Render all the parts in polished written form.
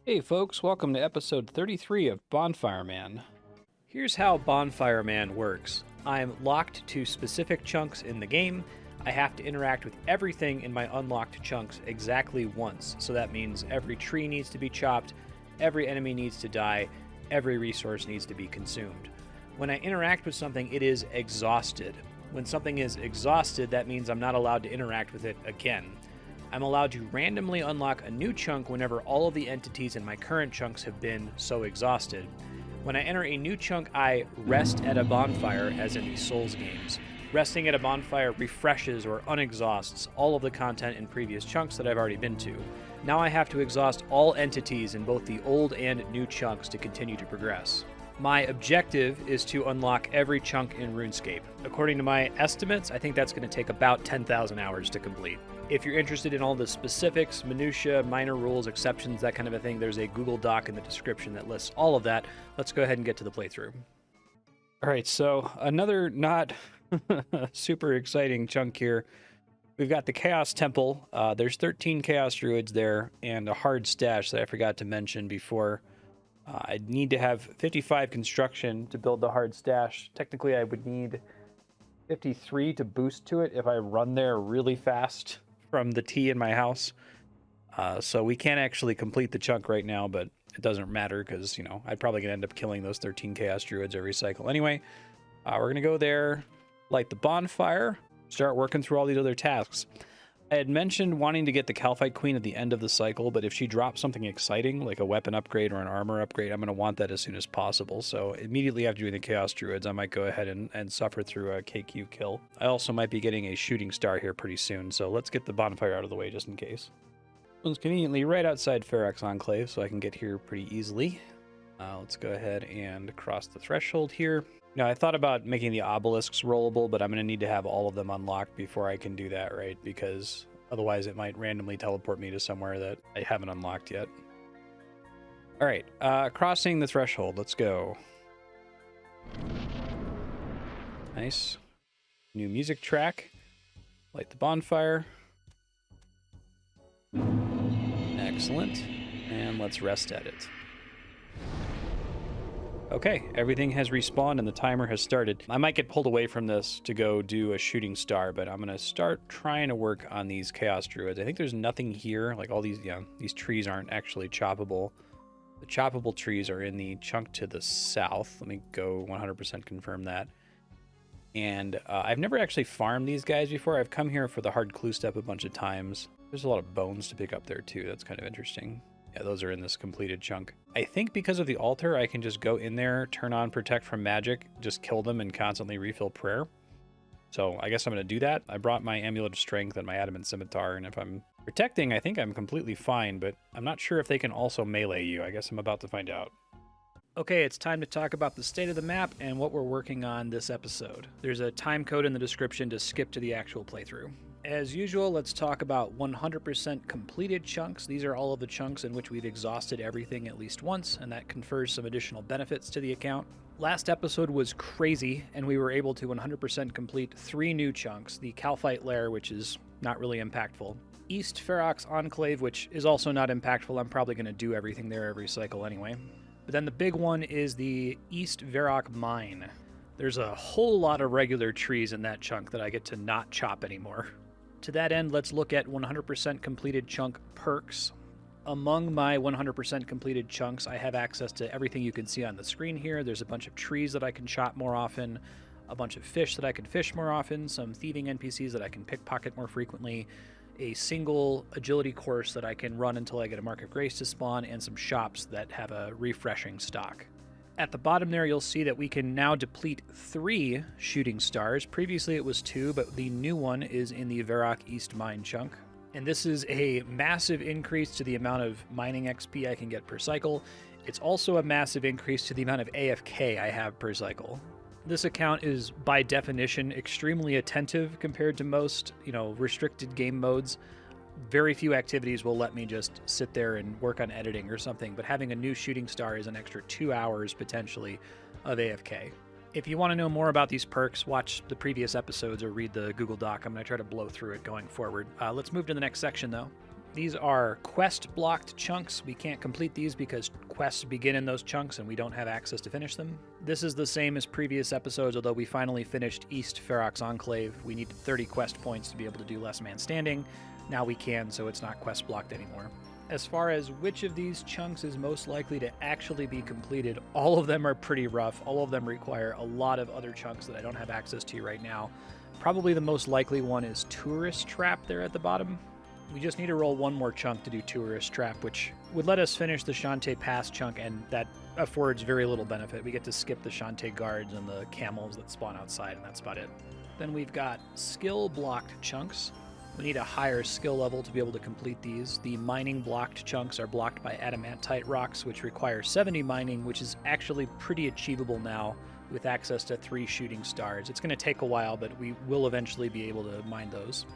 Hey folks, welcome to episode 33 of Bonfire Man. Here's how Bonfire Man works. I'm locked to specific chunks in the game. I have to interact with everything in my unlocked chunks exactly once. So that means every tree needs to be chopped, every enemy needs to die, every resource needs to be consumed. When I interact with something, it is exhausted. When something is exhausted, that means I'm not allowed to interact with it again. I'm allowed to randomly unlock a new chunk whenever all of the entities in my current chunks have been so exhausted. When I enter a new chunk, I rest at a bonfire, as in the Souls games. Resting at a bonfire refreshes or unexhausts all of the content in previous chunks that I've already been to. Now I have to exhaust all entities in both the old and new chunks to continue to progress. My objective is to unlock every chunk in RuneScape. According to my estimates, I think that's going to take about 10,000 hours to complete. If you're interested in all the specifics, minutiae, minor rules, exceptions, that kind of a thing, there's a Google Doc in the description that lists all of that. Let's go ahead and get to the playthrough. All right, so another not super exciting chunk here. We've got the Chaos Temple. There's 13 Chaos Druids there and a hard stash that I forgot to mention before. I'd need to have 55 construction to build the hard stash. Technically, I would need 53 to boost to it if I run there really fast from the T in my house. So we can't actually complete the chunk right now, but it doesn't matter because, I'd probably gonna end up killing those 13 Chaos Druids every cycle anyway. We're gonna go there, light the bonfire, start working through all these other tasks. I had mentioned wanting to get the Calphite Queen at the end of the cycle, but if she drops something exciting, like a weapon upgrade or an armor upgrade, I'm going to want that as soon as possible. So immediately after doing the Chaos Druids, I might go ahead and suffer through a KQ kill. I also might be getting a shooting star here pretty soon, so let's get the bonfire out of the way just in case. This one's conveniently right outside Ferox Enclave, so I can get here pretty easily. Let's go ahead and cross the threshold here. Now, I thought about making the obelisks rollable, but I'm going to need to have all of them unlocked before I can do that, right? Because otherwise it might randomly teleport me to somewhere that I haven't unlocked yet. All right, crossing the threshold. Let's go. Nice. New music track. Light the bonfire. Excellent. And let's rest at it. Okay, everything has respawned and the timer has started. I might get pulled away from this to go do a shooting star, but I'm gonna start trying to work on these Chaos Druids. I think there's nothing here, like all these trees aren't actually choppable. The choppable trees are in the chunk to the south. Let me go 100% confirm that. And I've never actually farmed these guys before. I've come here for the hard clue step a bunch of times. There's a lot of bones to pick up there too. That's kind of interesting. Yeah, those are in this completed chunk. I think because of the altar, I can just go in there, turn on Protect from Magic, just kill them and constantly refill prayer. So I guess I'm going to do that. I brought my Amulet of Strength and my Adamant Scimitar, and if I'm protecting, I think I'm completely fine, but I'm not sure if they can also melee you. I guess I'm about to find out. Okay, it's time to talk about the state of the map and what we're working on this episode. There's a time code in the description to skip to the actual playthrough. As usual, let's talk about 100% completed chunks. These are all of the chunks in which we've exhausted everything at least once, and that confers some additional benefits to the account. Last episode was crazy, and we were able to 100% complete 3 new chunks. The Calphite Lair, which is not really impactful. East Ferox Enclave, which is also not impactful. I'm probably going to do everything there every cycle anyway. But then the big one is the East Verok Mine. There's a whole lot of regular trees in that chunk that I get to not chop anymore. To that end, let's look at 100% completed chunk perks. Among my 100% completed chunks, I have access to everything you can see on the screen here. There's a bunch of trees that I can chop more often, a bunch of fish that I can fish more often, some thieving NPCs that I can pickpocket more frequently, a single agility course that I can run until I get a Mark of Grace to spawn, and some shops that have a refreshing stock. At the bottom there, you'll see that we can now deplete 3 shooting stars. Previously it was 2, but the new one is in the Verok East Mine chunk. And this is a massive increase to the amount of mining XP I can get per cycle. It's also a massive increase to the amount of AFK I have per cycle. This account is, by definition, extremely attentive compared to most, restricted game modes. Very few activities will let me just sit there and work on editing or something, but having a new shooting star is an extra 2 hours, potentially, of AFK. If you want to know more about these perks, watch the previous episodes or read the Google Doc. I'm going to try to blow through it going forward. Let's move to the next section, though. These are quest-blocked chunks. We can't complete these because quests begin in those chunks and we don't have access to finish them. This is the same as previous episodes, although we finally finished East Ferox Enclave. We needed 30 quest points to be able to do Last Man Standing. Now we can, so it's not quest-blocked anymore. As far as which of these chunks is most likely to actually be completed, all of them are pretty rough. All of them require a lot of other chunks that I don't have access to right now. Probably the most likely one is Tourist Trap there at the bottom. We just need to roll one more chunk to do Tourist Trap, which would let us finish the Shantae Pass chunk, and that affords very little benefit. We get to skip the Shantae guards and the camels that spawn outside, and that's about it. Then we've got skill-blocked chunks. We need a higher skill level to be able to complete these. The mining-blocked chunks are blocked by adamantite rocks, which require 70 mining, which is actually pretty achievable now with access to 3 shooting stars. It's going to take a while, but we will eventually be able to mine those.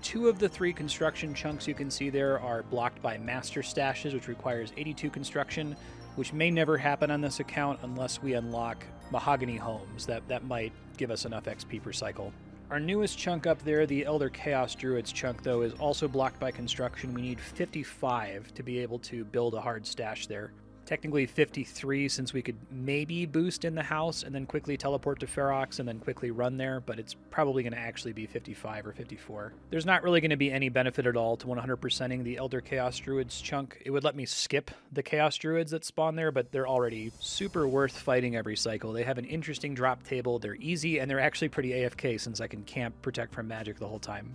2 of the 3 construction chunks you can see there are blocked by master stashes, which requires 82 construction, which may never happen on this account unless we unlock mahogany homes. That might give us enough XP per cycle. Our newest chunk up there, the Elder Chaos Druids chunk, though, is also blocked by construction. We need 55 to be able to build a hard stash there. Technically 53, since we could maybe boost in the house and then quickly teleport to Ferox and then quickly run there, but it's probably going to actually be 55 or 54. There's not really going to be any benefit at all to 100%ing the Elder Chaos Druids chunk. It would let me skip the Chaos Druids that spawn there, but they're already super worth fighting every cycle. They have an interesting drop table, they're easy, and they're actually pretty AFK since I can camp Protect from Magic the whole time.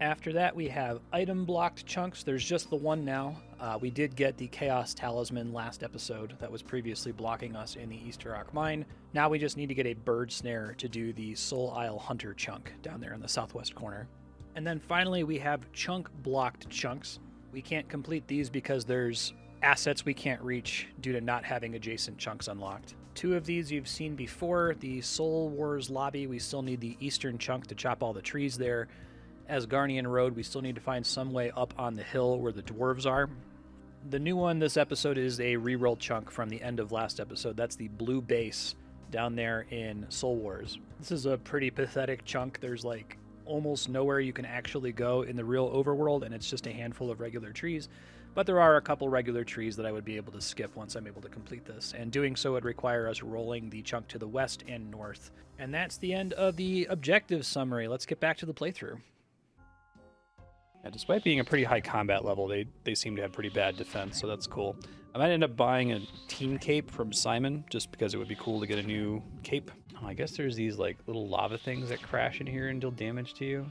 After that, we have item-blocked chunks. There's just the one now. We did get the Chaos Talisman last episode that was previously blocking us in the East Rock Mine. Now we just need to get a Bird Snare to do the Soul Isle Hunter chunk down there in the southwest corner. And then finally, we have chunk-blocked chunks. We can't complete these because there's assets we can't reach due to not having adjacent chunks unlocked. 2 of these you've seen before. The Soul Wars Lobby, we still need the eastern chunk to chop all the trees there. Asgarnian Road, we still need to find some way up on the hill where the dwarves are. The new one this episode is a reroll chunk from the end of last episode. That's the blue base down there in Soul Wars. This is a pretty pathetic chunk. There's like almost nowhere you can actually go in the real overworld, and it's just a handful of regular trees. But there are a couple regular trees that I would be able to skip once I'm able to complete this, and doing so would require us rolling the chunk to the west and north. And that's the end of the objective summary. Let's get back to the playthrough. Yeah, despite being a pretty high combat level, they seem to have pretty bad defense, so that's cool. I might end up buying a team cape from Simon, just because it would be cool to get a new cape. Oh, I guess there's these like little lava things that crash in here and deal damage to you.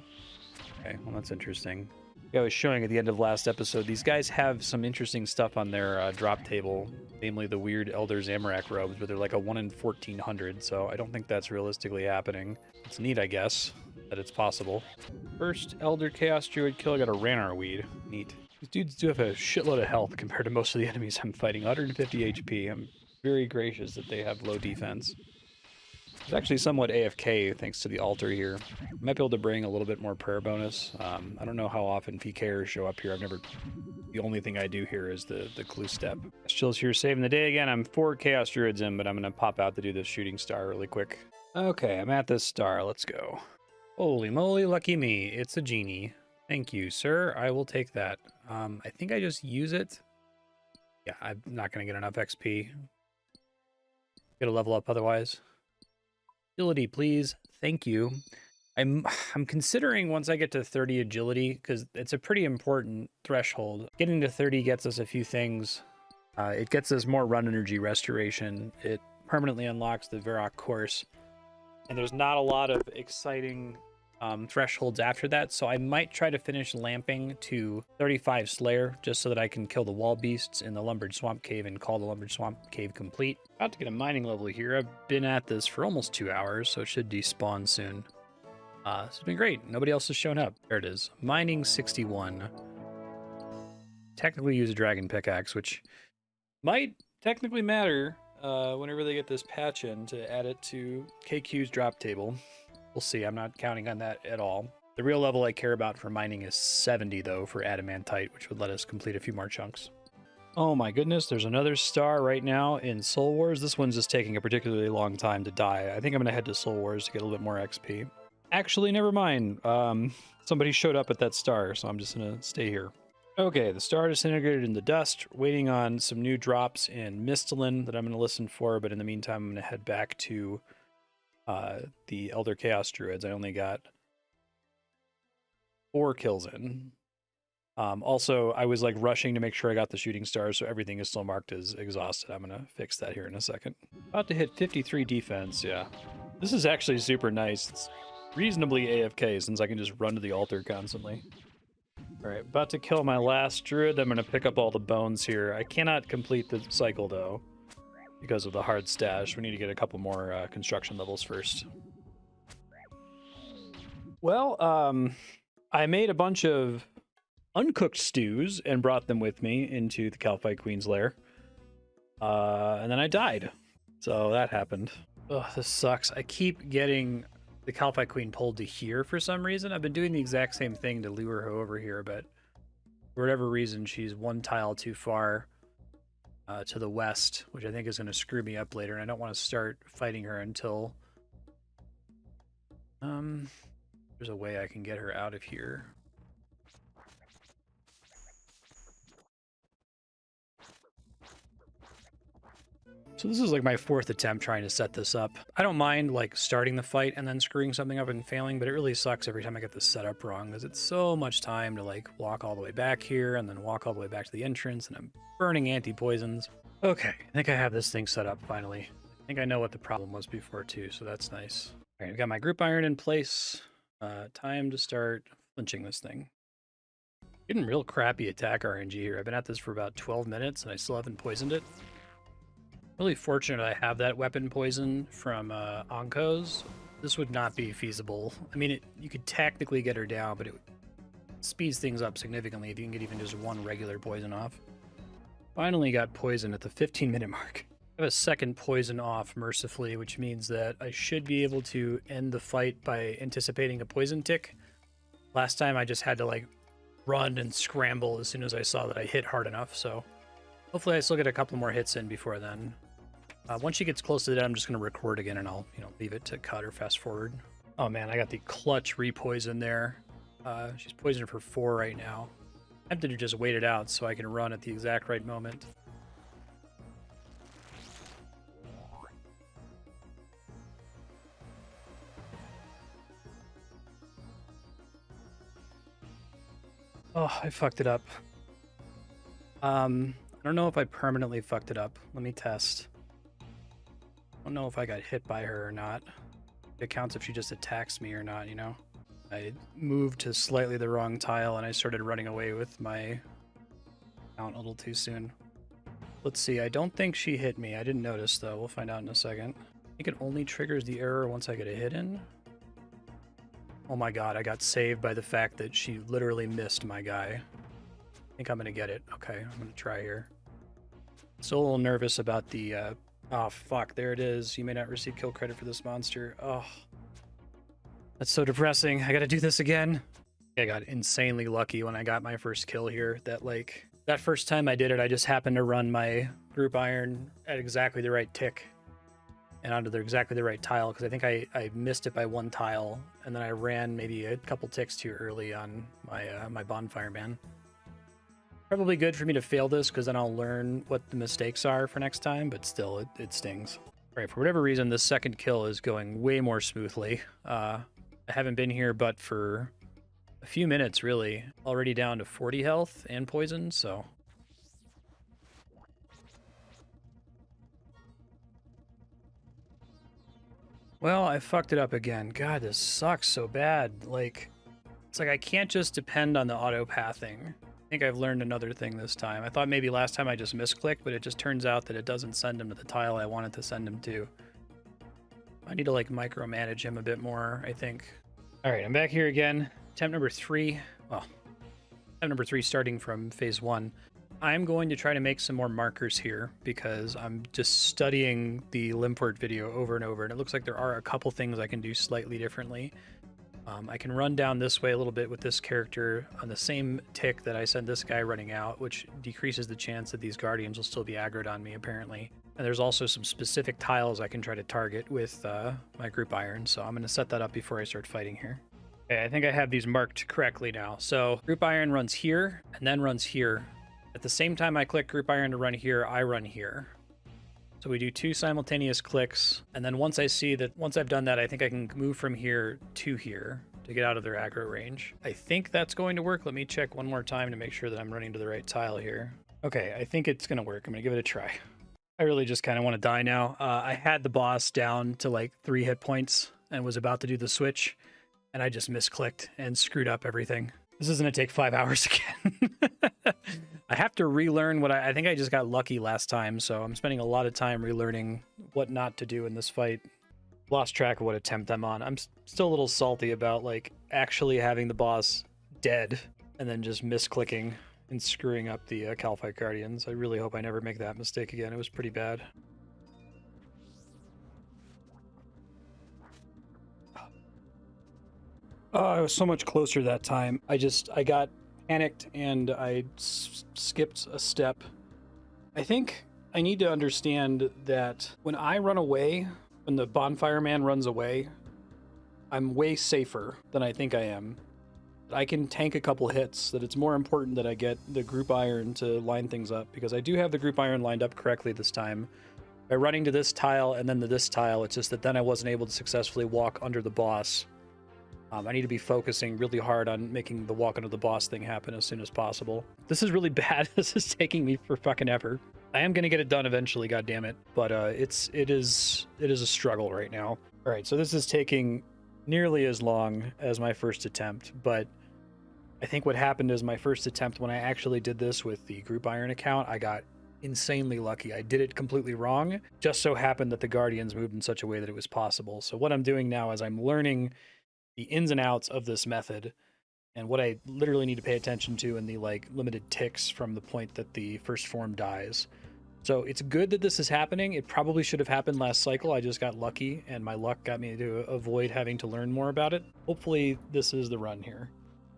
Okay, well that's interesting. Like I was showing at the end of last episode, these guys have some interesting stuff on their drop table, namely the weird Elder Zamorak robes, but they're like a 1 in 1400, so I don't think that's realistically happening. It's neat, I guess, that it's possible. First Elder Chaos Druid kill, I got a Ranar Weed. Neat. These dudes do have a shitload of health compared to most of the enemies I'm fighting. 150 HP. I'm very gracious that they have low defense. It's actually somewhat AFK thanks to the altar here. I might be able to bring a little bit more prayer bonus. I don't know how often PKers show up here. The only thing I do here is the clue step. Chill's here saving the day again. I'm 4 Chaos Druids in, but I'm going to pop out to do this shooting star really quick. Okay, I'm at this star. Let's go. Holy moly, lucky me. It's a genie. Thank you, sir. I will take that. I think I just use it. Yeah, I'm not going to get enough XP. Get a level up otherwise. Agility, please. Thank you. I'm considering once I get to 30 agility, because it's a pretty important threshold. Getting to 30 gets us a few things. It gets us more run energy restoration. It permanently unlocks the Varrock course. And there's not a lot of exciting thresholds after that, so I might try to finish lamping to 35 Slayer, just so that I can kill the wall beasts in the Lumbered Swamp Cave and call the Lumbered Swamp Cave complete. About to get a mining level here. I've been at this for almost 2 hours, so it should despawn soon. This has been great. Nobody else has shown up. There it is. Mining 61. Technically use a dragon pickaxe, which might technically matter whenever they get this patch in to add it to KQ's drop table. We'll see. I'm not counting on that at all. The real level I care about for mining is 70, though, for adamantite, which would let us complete a few more chunks. Oh my goodness, there's another star right now in Soul Wars. This one's just taking a particularly long time to die. I think I'm going to head to Soul Wars to get a little bit more XP. Actually, never mind. Somebody showed up at that star, so I'm just going to stay here. Okay, the star disintegrated in the dust, waiting on some new drops in Misthalin that I'm going to listen for, but in the meantime, I'm going to head back to the Elder Chaos Druids. I only got 4 kills in. Also, I was like rushing to make sure I got the shooting stars, so everything is still marked as exhausted. I'm going to fix that here in a second. About to hit 53 defense, yeah. This is actually super nice. It's reasonably AFK since I can just run to the altar constantly. All right, about to kill my last druid. I'm going to pick up all the bones here. I cannot complete the cycle, though, because of the hard stash. We need to get a couple more construction levels first. Well, I made a bunch of uncooked stews and brought them with me into the Calphite Queen's lair. And then I died. So that happened. Ugh, this sucks. I keep getting the Calphite Queen pulled to here for some reason. I've been doing the exact same thing to lure her over here, but for whatever reason, she's one tile too far to the west, which I think is going to screw me up later, and I don't want to start fighting her until there's a way I can get her out of here. So this is like my 4th attempt trying to set this up. I don't mind like starting the fight and then screwing something up and failing, but it really sucks every time I get this set up wrong because it's so much time to like walk all the way back here and then walk all the way back to the entrance, and I'm burning anti-poisons. Okay, I think I have this thing set up finally. I think I know what the problem was before too, so that's nice. All right, I've got my group iron in place. Time to start flinching this thing. Getting real crappy attack RNG here. I've been at this for about 12 minutes and I still haven't poisoned it. Really fortunate I have that weapon poison from Onkos. This would not be feasible. I mean, you could technically get her down, but it speeds things up significantly if you can get even just one regular poison off. Finally got poison at the 15-minute mark. I have a second poison off mercifully, which means that I should be able to end the fight by anticipating a poison tick. Last time I just had to like run and scramble as soon as I saw that I hit hard enough, so hopefully I still get a couple more hits in before then. Once she gets close to that, I'm just going to record again and I'll, leave it to cut or fast forward. Oh man, I got the clutch repoison there. She's poisoned for 4 right now. I'm tempted to just wait it out so I can run at the exact right moment. Oh, I fucked it up. I don't know if I permanently fucked it up. Let me test. I don't know if I got hit by her or not. It counts if she just attacks me or not, I moved to slightly the wrong tile and I started running away with my mount a little too soon. Let's see, I don't think she hit me. I didn't notice though. We'll find out in a second. I think it only triggers the error once I get a hit in. Oh my god, I got saved by the fact that she literally missed my guy. I think I'm gonna get it. Okay, I'm gonna try here. Still a little nervous about the oh fuck, there it is. You may not receive kill credit for this monster. Oh, that's so depressing. I gotta do this again. I got insanely lucky when I got my first kill here. That first time I did it, I just happened to run my group iron at exactly the right tick and onto exactly the right tile, because I think I missed it by 1 tile, and then I ran maybe a couple ticks too early on my Bonfire man. Probably good for me to fail this, because then I'll learn what the mistakes are for next time, but still, it stings. All right, for whatever reason, this second kill is going way more smoothly. I haven't been here but for a few minutes, really. Already down to 40 health and poison, so... Well, I fucked it up again. God, this sucks so bad. It's like I can't just depend on the auto-pathing. I think I've learned another thing this time. I thought maybe last time I just misclicked, but it just turns out that it doesn't send him to the tile I wanted to send him to. I need to micromanage him a bit more, I think. All right, I'm back here again. Attempt number 3. Well, attempt number 3 starting from phase 1. I'm going to try to make some more markers here because I'm just studying the Limport video over and over, and it looks like there are a couple things I can do slightly differently. I can run down this way a little bit with this character on the same tick that I sent this guy running out, which decreases the chance that these guardians will still be aggroed on me, apparently. And there's also some specific tiles I can try to target with my group iron, so I'm going to set that up before I start fighting here. Okay, I think I have these marked correctly now. So group iron runs here and then runs here. At the same time I click group iron to run here, I run here. So we do 2 simultaneous clicks. And then once I've done that, I think I can move from here to here to get out of their aggro range. I think that's going to work. Let me check one more time to make sure that I'm running to the right tile here. Okay, I think it's gonna work. I'm gonna give it a try. I really just kind of want to die now. I had the boss down to like 3 hit points and was about to do the switch, and I just misclicked and screwed up everything. This is going to take 5 hours again. I have to relearn what I think I just got lucky last time, so I'm spending a lot of time relearning what not to do in this fight. Lost track of what attempt I'm on. I'm still a little salty about like actually having the boss dead and then just misclicking and screwing up the Calphite Guardians. I really hope I never make that mistake again. It was pretty bad. Oh, I was so much closer that time. I got panicked and I skipped a step. I think I need to understand that when I run away, when the Bonfire Man runs away, I'm way safer than I think I am. I can tank a couple hits, that it's more important that I get the group iron to line things up, because I do have the group iron lined up correctly this time. By running to this tile and then to this tile, it's just that then I wasn't able to successfully walk under the boss. I need to be focusing really hard on making the walk under the boss thing happen as soon as possible. This is really bad. This is taking me for fucking ever. I am going to get it done eventually, goddammit, but it is a struggle right now. All right, so this is taking nearly as long as my first attempt, but I think what happened is my first attempt, when I actually did this with the group iron account, I got insanely lucky. I did it completely wrong. Just so happened that the Guardians moved in such a way that it was possible. So what I'm doing now is I'm learning the ins and outs of this method and what I literally need to pay attention to in the like limited ticks from the point that the first form dies. So it's good that this is happening. It probably should have happened last cycle. I just got lucky and my luck got me to avoid having to learn more about it. Hopefully this is the run here.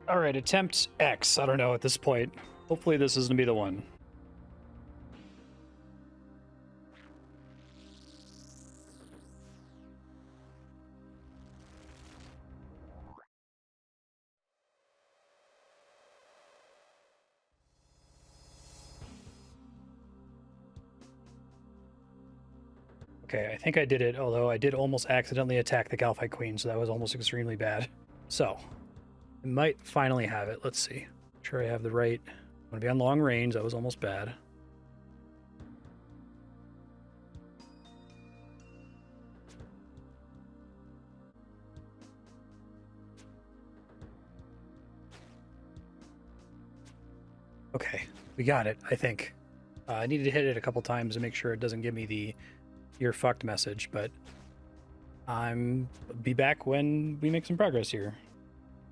All right, attempt X. I don't know at this point. Hopefully this is going to be the one. Okay, I think I did it, although I did almost accidentally attack the Calphite Queen, so that was almost extremely bad. So, I might finally have it. Let's see. Make sure I have the right... I'm going to be on long range. That was almost bad. Okay, we got it, I think. I needed to hit it a couple times to make sure it doesn't give me the "you're fucked" message, but be back when we make some progress here.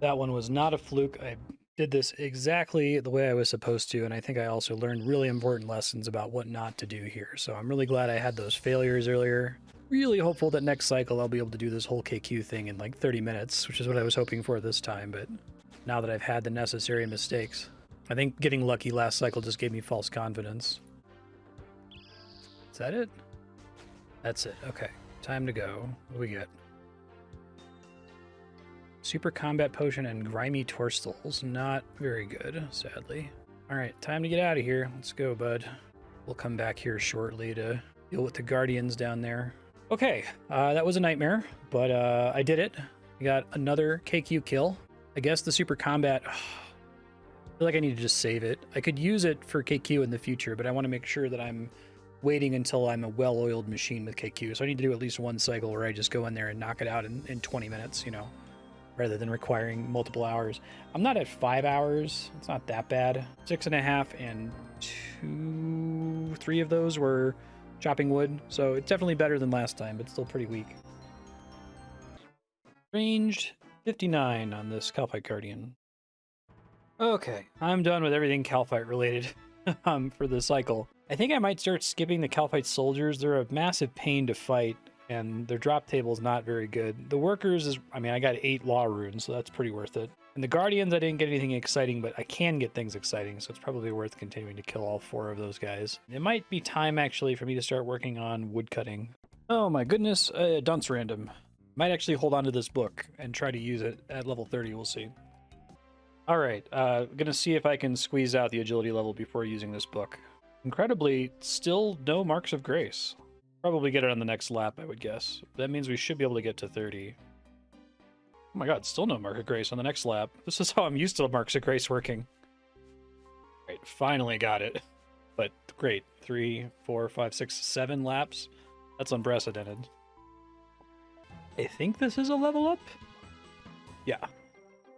That one was not a fluke. I did this exactly the way I was supposed to, and I think I also learned really important lessons about what not to do here. So I'm really glad I had those failures earlier. Really hopeful that next cycle I'll be able to do this whole KQ thing in like 30 minutes, which is what I was hoping for this time, but now that I've had the necessary mistakes. I think getting lucky last cycle just gave me false confidence. Is that it? That's it. Okay. Time to go. What do we get? Super Combat Potion and Grimy Torstals. Not very good, sadly. Alright, time to get out of here. Let's go, bud. We'll come back here shortly to deal with the Guardians down there. Okay, that was a nightmare, but I did it. I got another KQ kill. I guess the Super Combat... I feel like I need to just save it. I could use it for KQ in the future, but I want to make sure that I'm waiting until I'm a well-oiled machine with KQ. So I need to do at least one cycle where I just go in there and knock it out in 20 minutes, you know, rather than requiring multiple hours. I'm not at 5 hours. It's not that bad. 6.5 and 3 of those were chopping wood. So it's definitely better than last time, but still pretty weak. Ranged 59 on this Calphite Guardian. Okay, I'm done with everything Calphite related for the cycle. I think I might start skipping the Calphite soldiers. They're a massive pain to fight, and their drop table is not very good. The workers is, I mean, I got 8 law runes, so that's pretty worth it. And the Guardians, I didn't get anything exciting, but I can get things exciting, so it's probably worth continuing to kill all 4 of those guys. It might be time, actually, for me to start working on woodcutting. Oh my goodness, dunce random. Might actually hold on to this book and try to use it at level 30. We'll see. All right, gonna see if I can squeeze out the agility level before using this book. Incredibly, still no marks of grace. Probably get it on the next lap, I would guess. That means we should be able to get to 30. Oh my god, still no mark of grace on the next lap. This is how I'm used to marks of grace working. Right, finally got it. But great, 3, 4, 5, 6, 7 laps. That's unprecedented. I think this is a level up? Yeah.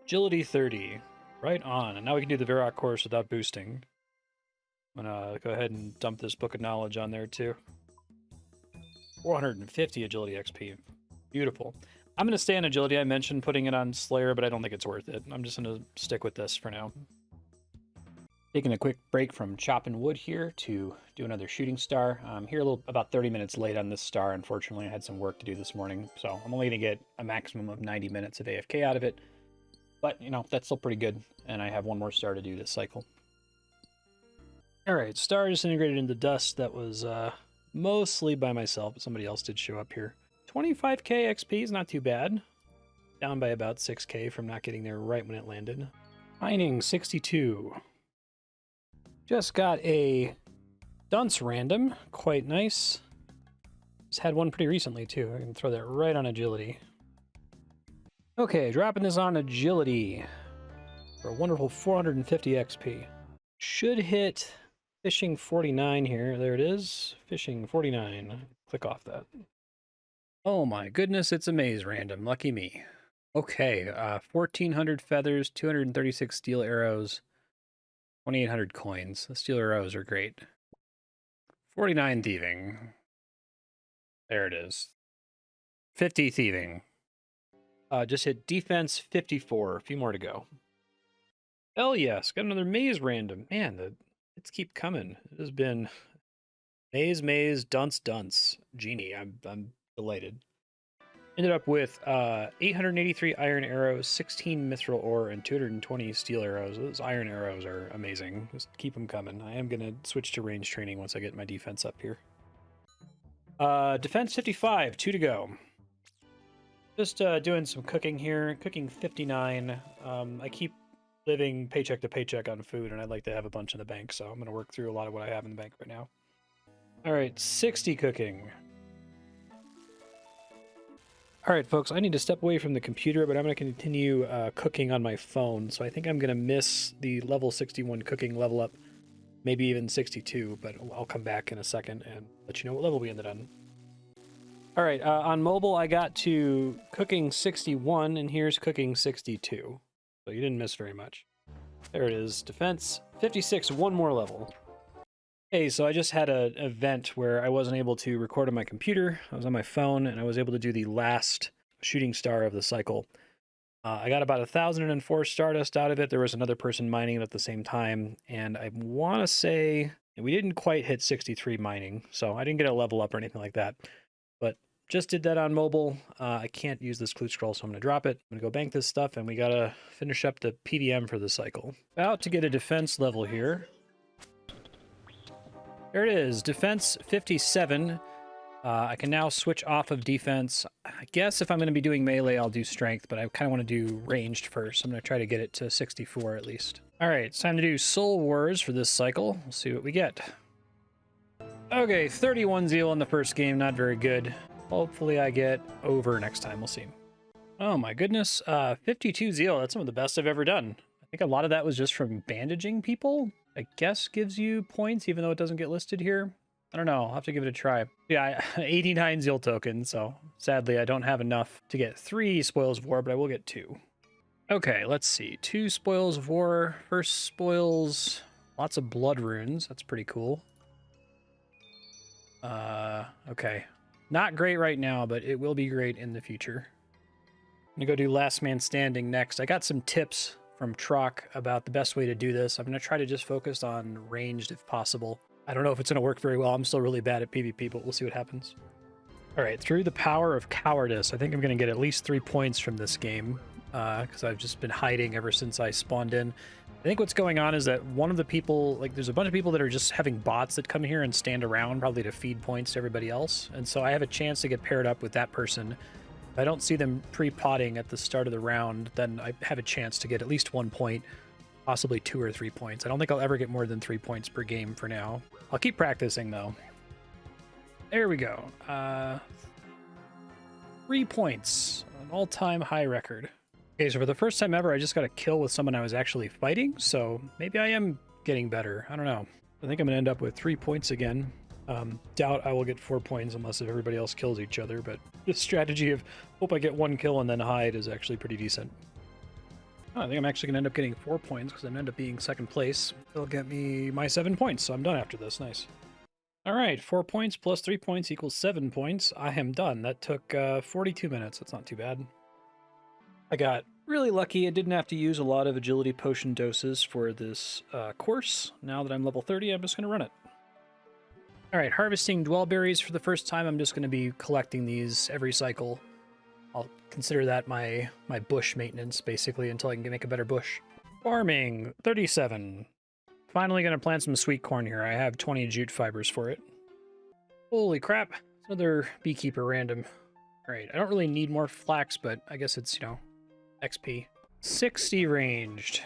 Agility 30. Right on. And now we can do the Varrock course without boosting. I'm gonna go ahead and dump this Book of Knowledge on there too. 450 agility XP. Beautiful. I'm gonna stay on agility. I mentioned putting it on Slayer, but I don't think it's worth it. I'm just gonna stick with this for now. Taking a quick break from chopping wood here to do another shooting star. I'm here about 30 minutes late on this star. Unfortunately, I had some work to do this morning, so I'm only gonna get a maximum of 90 minutes of AFK out of it. But, you know, that's still pretty good, and I have one more star to do this cycle. Alright, star disintegrated into dust. That was mostly by myself, but somebody else did show up here. 25k XP is not too bad. Down by about 6k from not getting there right when it landed. Mining 62. Just got a dunce random. Quite nice. Just had one pretty recently, too. I can throw that right on agility. Okay, dropping this on agility for a wonderful 450 XP. Should hit fishing 49 here. There it is. Fishing 49. Click off that. Oh my goodness, it's a maze random. Lucky me. Okay, 1,400 feathers, 236 steel arrows, 2,800 coins. The steel arrows are great. 49 thieving. There it is. 50 thieving. Just hit defense 54. A few more to go. Hell yes, got another maze random. Man, the hits keep coming. It has been maze, dunce. Genie, I'm delighted. Ended up with 883 iron arrows, 16 mithril ore, and 220 steel arrows. Those iron arrows are amazing. Just keep them coming. I am going to switch to range training once I get my defense up here. Defense 55, 2 to go. Just doing some cooking here. Cooking 59. I keep living paycheck to paycheck on food, and I'd like to have a bunch in the bank, so I'm going to work through a lot of what I have in the bank right now. All right, 60 cooking. All right, folks, I need to step away from the computer, but I'm going to continue cooking on my phone, so I think I'm going to miss the level 61 cooking level up, maybe even 62, but I'll come back in a second and let you know what level we ended on. All right, on mobile, I got to cooking 61, and here's cooking 62. So you didn't miss very much. There it is. Defense 56, one more level. Hey, so I just had an event where I wasn't able to record on my computer. I was on my phone, and I was able to do the last shooting star of the cycle. I got about 1,004 stardust out of it. There was another person mining it at the same time, and I want to say we didn't quite hit 63 mining, so I didn't get a level up or anything like that. But just did that on mobile. I can't use this clue scroll, so I'm going to drop it. I'm going to go bank this stuff, and we got to finish up the PDM for the cycle. About to get a defense level here. There it is, defense 57. I can now switch off of defense. I guess if I'm going to be doing melee, I'll do strength, but I kind of want to do ranged first. I'm going to try to get it to 64 at least. All right, it's time to do Soul Wars for this cycle. We'll see what we get. Okay, 31 zeal in the first game, not very good. Hopefully I get over next time, we'll see. Oh my goodness, 52 zeal, that's some of the best I've ever done. I think a lot of that was just from bandaging people. I guess gives you points, even though it doesn't get listed here. I don't know, I'll have to give it a try. Yeah, 89 zeal tokens, so sadly I don't have enough to get 3 Spoils of War, but I will get 2. Okay, let's see, 2 Spoils of War. First spoils, lots of blood runes, that's pretty cool. Okay. Not great right now, but it will be great in the future. I'm gonna go do Last Man Standing next. I got some tips from Troc about the best way to do this. I'm gonna try to just focus on ranged if possible. I don't know if it's gonna work very well. I'm still really bad at PvP, but we'll see what happens. All right, through the power of cowardice, I think I'm gonna get at least 3 points from this game because I've just been hiding ever since I spawned in. I think what's going on is that one of the people, like there's a bunch of people that are just having bots that come here and stand around probably to feed points to everybody else. And so I have a chance to get paired up with that person If I don't see them pre-potting at the start of the round, then I have a chance to get at least 1 point, possibly 2 or 3 points. I don't think I'll ever get more than 3 points per game for now. I'll keep practicing, though. There we go. 3 points, an all-time high record. Okay, so for the first time ever, I just got a kill with someone I was actually fighting, so maybe I am getting better. I don't know. I think I'm going to end up with 3 points again. Doubt I will get 4 points unless if everybody else kills each other, but this strategy of hope I get 1 kill and then hide is actually pretty decent. Oh, I think I'm actually going to end up getting 4 points because I'm going to end up being second place. It'll get me my 7 points, so I'm done after this. Nice. All right, 4 points plus 3 points equals 7 points. I am done. That took 42 minutes. That's not too bad. I got really lucky. I didn't have to use a lot of agility potion doses for this course. Now that I'm level 30, I'm just going to run it. All right, harvesting dwellberries for the first time. I'm just going to be collecting these every cycle. I'll consider that my bush maintenance, basically, until I can make a better bush. Farming, 37. Finally going to plant some sweet corn here. I have 20 jute fibers for it. Holy crap. Another beekeeper random. All right, I don't really need more flax, but I guess it's, you know, XP. 60 ranged.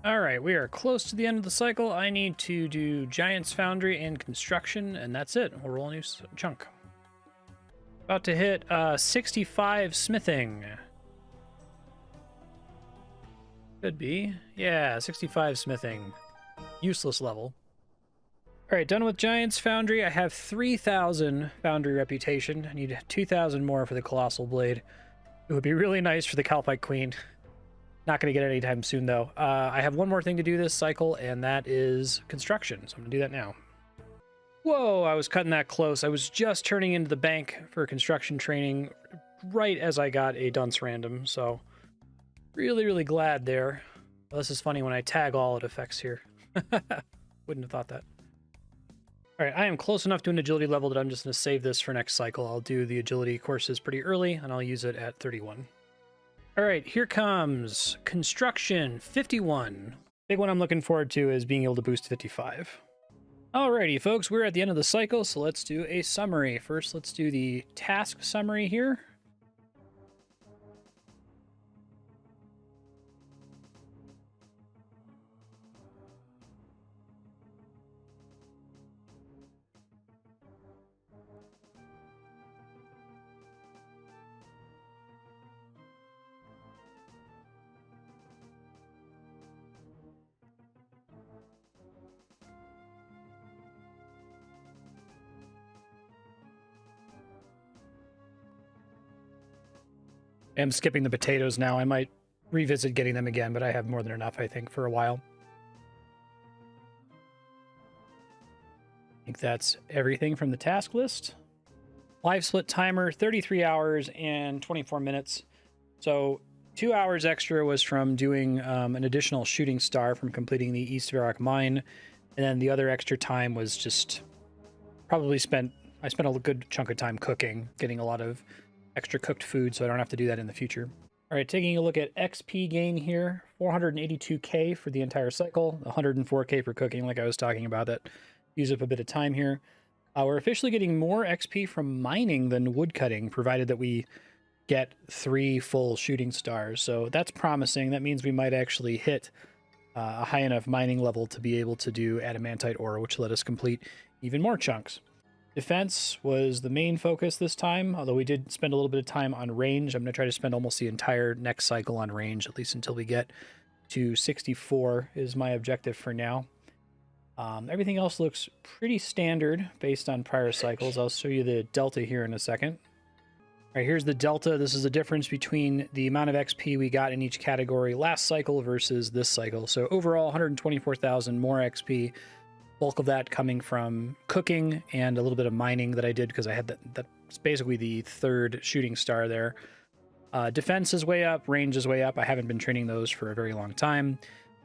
All right, we are close to the end of the cycle. I need to do Giant's Foundry and Construction, and that's it. We'll roll a new chunk. About to hit 65 Smithing. Could be. Yeah, 65 Smithing. Useless level. All right, done with Giant's Foundry. I have 3,000 Foundry reputation. I need 2,000 more for the Colossal Blade. It would be really nice for the Calphite Queen. Not going to get it anytime soon, though. I have one more thing to do this cycle, and that is construction. So I'm going to do that now. Whoa, I was cutting that close. I was just turning into the bank for construction training right as I got a dunce random. So really, really glad there. Well, this is funny when I tag all, it affects here. Wouldn't have thought that. All right, I am close enough to an agility level that I'm just going to save this for next cycle. I'll do the agility courses pretty early, and I'll use it at 31. All right, here comes construction 51. Big one I'm looking forward to is being able to boost 55. Alrighty, folks, we're at the end of the cycle, so let's do a summary. First, let's do the task summary here. I'm skipping the potatoes now. I might revisit getting them again, but I have more than enough, I think, for a while. I think that's everything from the task list. Live split timer, 33 hours and 24 minutes. So 2 hours extra was from doing an additional shooting star from completing the East Varrock mine. And then the other extra time was just probably I spent a good chunk of time cooking, getting a lot of extra cooked food, so I don't have to do that in the future. All right, taking a look at XP gain here, 482k for the entire cycle, 104k for cooking, like I was talking about. That used up a bit of time here. We're officially getting more XP from mining than woodcutting, provided that we get 3 full shooting stars. So that's promising. That means we might actually hit a high enough mining level to be able to do adamantite ore, which let us complete even more chunks. Defense was the main focus this time, although we did spend a little bit of time on range. I'm going to try to spend almost the entire next cycle on range, at least until we get to 64 is my objective for now. Everything else looks pretty standard based on prior cycles. I'll show you the delta here in a second. All right, here's the delta. This is the difference between the amount of XP we got in each category last cycle versus this cycle. So overall, 124,000 more XP. Bulk of that coming from cooking and a little bit of mining that I did because I had that's basically the 3rd shooting star there. Defense is way up, range is way up. I haven't been training those for a very long time.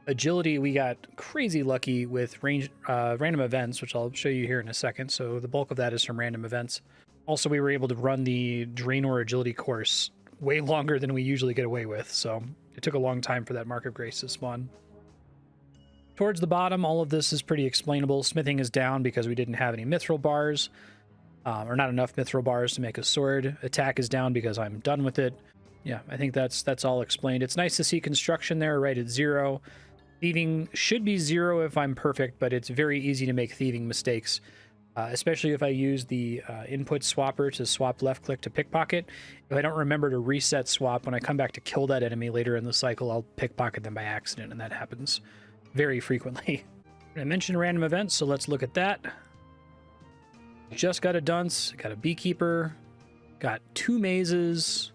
Agility, we got crazy lucky with random events, which I'll show you here in a second. So the bulk of that is from random events. Also, we were able to run the Draenor agility course way longer than we usually get away with. So it took a long time for that Mark of Grace to spawn. Towards the bottom, all of this is pretty explainable. Smithing is down because we didn't have any mithril bars. or not enough mithril bars to make a sword. Attack is down because I'm done with it. Yeah, I think that's all explained. It's nice to see construction there right at 0. Thieving should be 0 if I'm perfect, but it's very easy to make thieving mistakes, especially if I use the input swapper to swap left click to pickpocket. If I don't remember to reset swap, when I come back to kill that enemy later in the cycle, I'll pickpocket them by accident, and that happens very frequently. I mentioned random events, so let's look at that. Just got a dunce, got a beekeeper, got 2 mazes,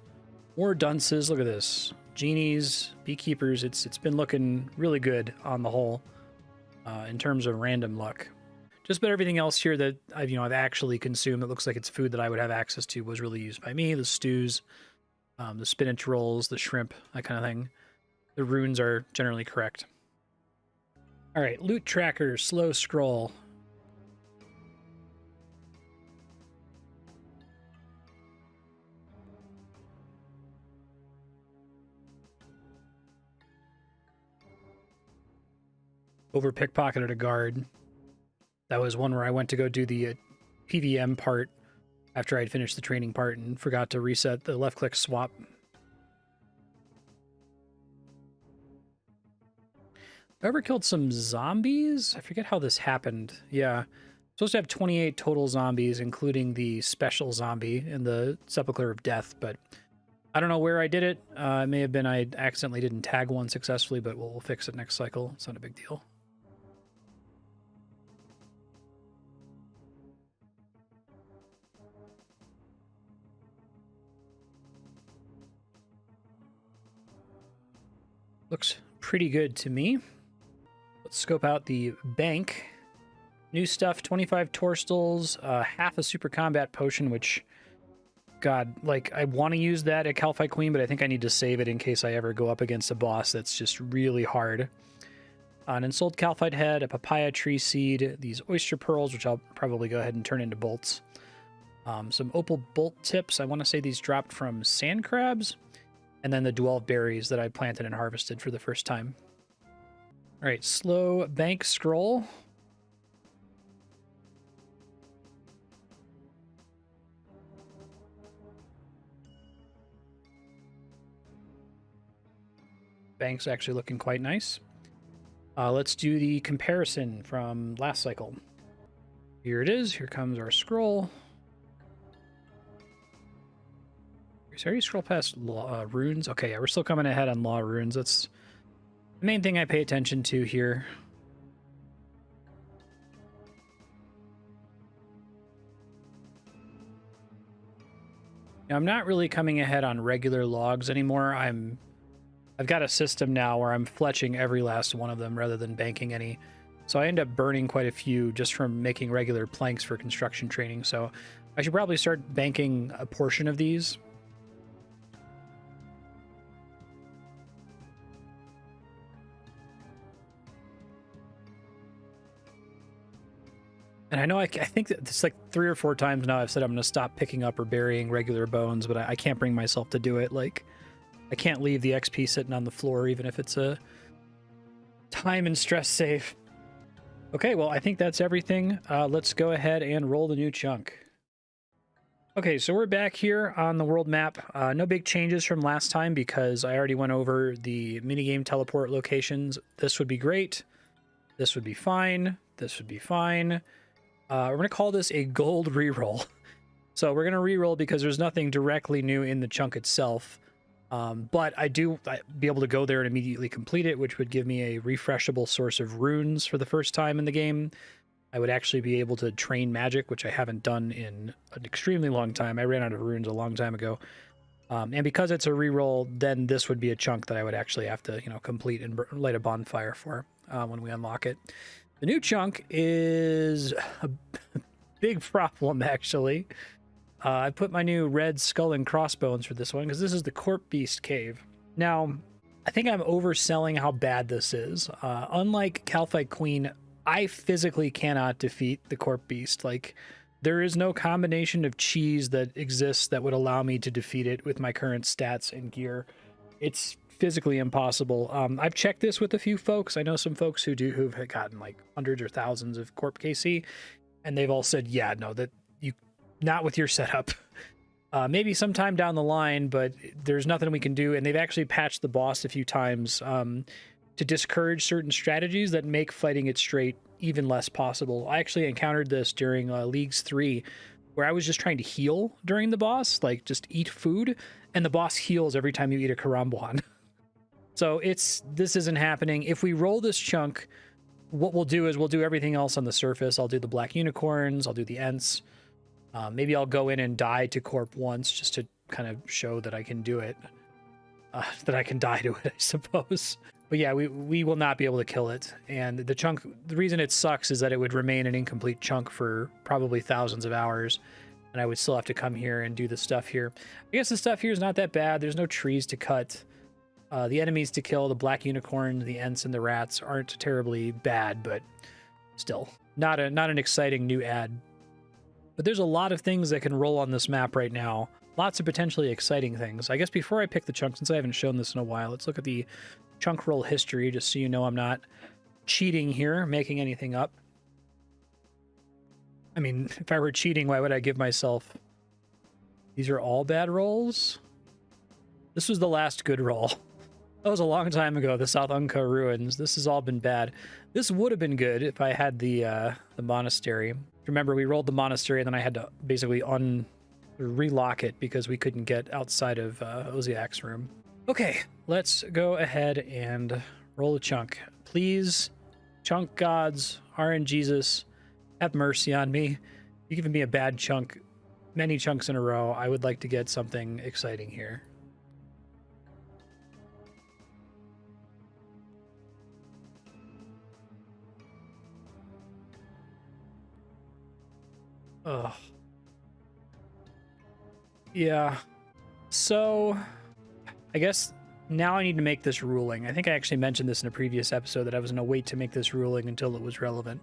more dunces. Look at this. Genies, beekeepers, it's been looking really good on the whole in terms of random luck. Just about everything else here that I've actually consumed, it looks like it's food that I would have access to, was really used by me. The stews, the spinach rolls, the shrimp, that kind of thing. The runes are generally correct. All right, loot tracker, slow scroll. Over pickpocketed a guard. That was one where I went to go do the PVM part after I'd finished the training part and forgot to reset the left click swap. I ever killed some zombies? I forget how this happened. Yeah. Supposed to have 28 total zombies, including the special zombie in the Sepulchre of Death, but I don't know where I did it. It may have been I accidentally didn't tag one successfully, but we'll fix it next cycle. It's not a big deal. Looks pretty good to me. Let's scope out the bank. New stuff, 25 torstals, half a super combat potion, which, God, like, I want to use that at Calphite Queen, but I think I need to save it in case I ever go up against a boss that's just really hard. An ensouled Calphite head, a papaya tree seed, these oyster pearls, which I'll probably go ahead and turn into bolts. Some opal bolt tips. I want to say these dropped from sand crabs. And then the dwell berries that I planted and harvested for the first time. All right, slow bank scroll. Bank's actually looking quite nice. Let's do the comparison from last cycle. Here it is. Here comes our scroll. So I already scroll past law, runes. Okay, yeah, we're still coming ahead on law runes. That's the main thing I pay attention to here. Now, I'm not really coming ahead on regular logs anymore. I've got a system now where I'm fletching every last one of them rather than banking any. So I end up burning quite a few just from making regular planks for construction training. So I should probably start banking a portion of these. And I know I think that it's like 3 or 4 times now I've said I'm going to stop picking up or burying regular bones, but I can't bring myself to do it. Like, I can't leave the XP sitting on the floor, even if it's a time and stress save. Okay, well, I think that's everything. Let's go ahead and roll the new chunk. Okay, so we're back here on the world map. No big changes from last time because I already went over the minigame teleport locations. This would be great. This would be fine. This would be fine. We're going to call this a gold reroll. So we're going to reroll because there's nothing directly new in the chunk itself. But I'd be able to go there and immediately complete it, which would give me a refreshable source of runes for the first time in the game. I would actually be able to train magic, which I haven't done in an extremely long time. I ran out of runes a long time ago. And because it's a reroll, then this would be a chunk that I would actually have to, complete and light a bonfire for when we unlock it. The new chunk is a big problem, actually. I put my new red skull and crossbones for this one because this is the Corp Beast Cave. Now, I think I'm overselling how bad this is. Unlike Calphite Queen, I physically cannot defeat the Corp Beast. Like, there is no combination of cheese that exists that would allow me to defeat it with my current stats and gear. It's physically impossible. I've checked this with a few folks. I know some folks who've gotten like hundreds or thousands of Corp KC, and they've all said, yeah, no, that not with your setup. Maybe sometime down the line, but there's nothing we can do. And they've actually patched the boss a few times to discourage certain strategies that make fighting it straight even less possible. I actually encountered this during Leagues 3, where I was just trying to heal during the boss, like just eat food, and the boss heals every time you eat a Karambwan. So this isn't happening. If we roll this chunk, what we'll do is we'll do everything else on the surface. I'll do the black unicorns, I'll do the Ents. Maybe I'll go in and die to Corp once just to kind of show that I can do it. That I can die to it, I suppose. But yeah, we will not be able to kill it. And the reason it sucks is that it would remain an incomplete chunk for probably thousands of hours. And I would still have to come here and do the stuff here. I guess the stuff here is not that bad. There's no trees to cut. The enemies to kill, the black unicorn, the Ents, and the rats aren't terribly bad, but still not an exciting new add. But there's a lot of things that can roll on this map right now. Lots of potentially exciting things. I guess before I pick the chunk, since I haven't shown this in a while, let's look at the chunk roll history, just so you know I'm not cheating here, making anything up. I mean, if I were cheating, why would I give myself... These are all bad rolls? This was the last good roll. That was a long time ago, the South Unka Ruins. This has all been bad. This would have been good if I had the monastery. Remember, we rolled the monastery, and then I had to basically relock it because we couldn't get outside of Oziak's room. Okay, let's go ahead and roll a chunk. Please, chunk gods, RNGesus, have mercy on me. You've given me a bad chunk, many chunks in a row. I would like to get something exciting here. Ugh. Yeah. So, I guess now I need to make this ruling. I think I actually mentioned this in a previous episode that I was going to wait to make this ruling until it was relevant.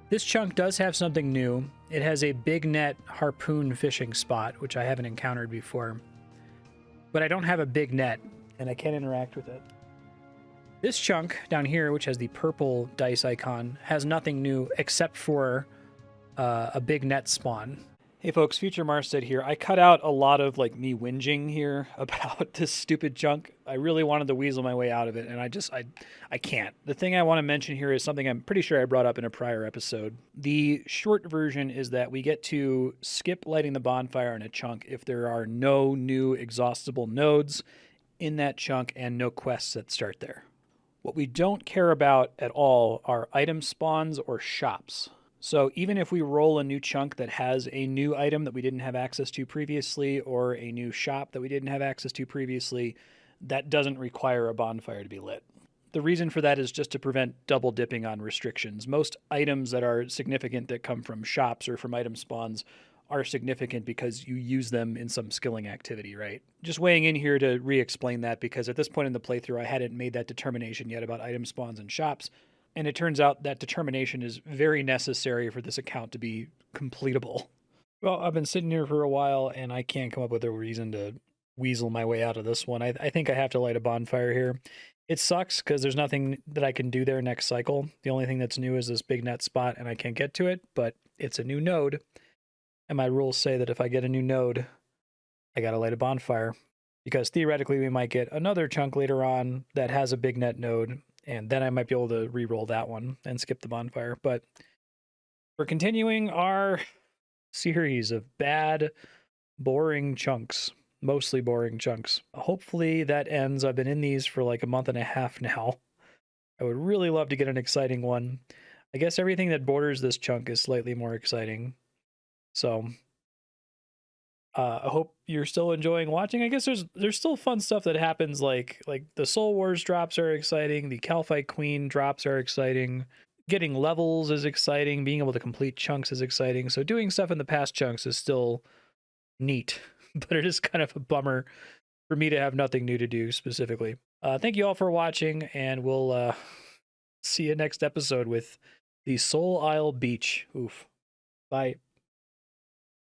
This chunk does have something new. It has a big net harpoon fishing spot, which I haven't encountered before. But I don't have a big net, and I can't interact with it. This chunk down here, which has the purple dice icon, has nothing new except for a big net spawn. Hey folks, Future Marstead here. I cut out a lot of me whinging here about this stupid chunk. I really wanted to weasel my way out of it, and I can't. The thing I want to mention here is something I'm pretty sure I brought up in a prior episode. The short version is that we get to skip lighting the bonfire in a chunk if there are no new exhaustible nodes in that chunk and no quests that start there. What we don't care about at all are item spawns or shops. So even if we roll a new chunk that has a new item that we didn't have access to previously or a new shop that we didn't have access to previously, that doesn't require a bonfire to be lit. The reason for that is just to prevent double dipping on restrictions. Most items that are significant that come from shops or from item spawns are significant because you use them in some skilling activity, right? Just weighing in here to re-explain that because at this point in the playthrough, I hadn't made that determination yet about item spawns and shops. And it turns out that determination is very necessary for this account to be completable. Well, I've been sitting here for a while, and I can't come up with a reason to weasel my way out of this one. I think I have to light a bonfire here. It sucks because there's nothing that I can do there next cycle. The only thing that's new is this big net spot, and I can't get to it, but it's a new node. And my rules say that if I get a new node, I gotta light a bonfire. Because theoretically, we might get another chunk later on that has a big net node, and then I might be able to re-roll that one and skip the bonfire. But we're continuing our series of bad, boring chunks. Mostly boring chunks. Hopefully that ends. I've been in these for like a month and a half now. I would really love to get an exciting one. I guess everything that borders this chunk is slightly more exciting. So I hope you're still enjoying watching. I guess there's still fun stuff that happens, like the Soul Wars drops are exciting, the Calphite Queen drops are exciting, getting levels is exciting, being able to complete chunks is exciting. So doing stuff in the past chunks is still neat, but it is kind of a bummer for me to have nothing new to do specifically. Thank you all for watching, and we'll see you next episode with the Soul Isle Beach. Oof. Bye.